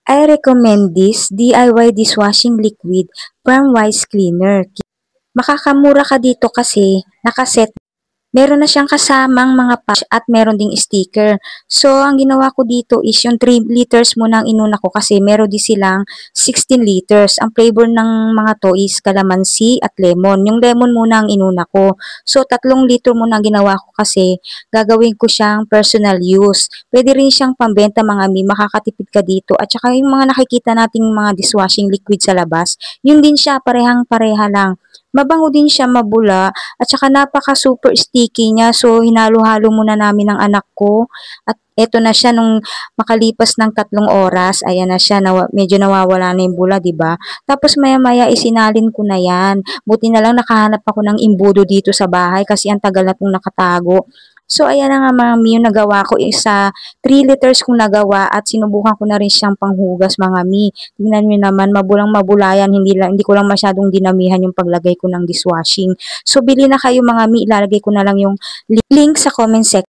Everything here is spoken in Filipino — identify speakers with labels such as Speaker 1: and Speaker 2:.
Speaker 1: I recommend this DIY dishwashing liquid from Wise Cleaner. Makakamura ka dito kasi nakaset. Meron na siyang kasamang mga patch at meron ding sticker. So, ang ginawa ko dito is yung 3 liters muna ang inuna ko kasi meron din silang 16 liters. Ang flavor ng mga to is calamansi at lemon. Yung lemon muna ang inuna ko. So, 3 liter muna ang ginawa ko kasi gagawin ko siyang personal use. Pwede rin siyang pambenta mga mi, makakatipid ka dito. At saka yung mga nakikita nating mga dishwashing liquid sa labas, yun din siya, parehang-pareha lang. Mabango din siya, mabula, at saka napaka super sticky niya. So, hinalo-halo muna namin ng anak ko. At eto na siya nung makalipas ng 3 oras. Ayan na siya, medyo nawawala na yung bula, 'di ba? Tapos maya-maya isinalin ko na 'yan. Buti na lang nakahanap ako ng imbudo dito sa bahay kasi ang tagal na 'tong nakatago. So, ayan na nga mga mi, yung nagawa ko is 3 liters kong nagawa at sinubukan ko na rin siyang panghugas mga mi. Tingnan niyo naman, mabulang-mabula yan, hindi ko lang masyadong dinamihan yung paglagay ko ng dishwashing. So, bili na kayo mga mi, ilalagay ko na lang yung link sa comment section.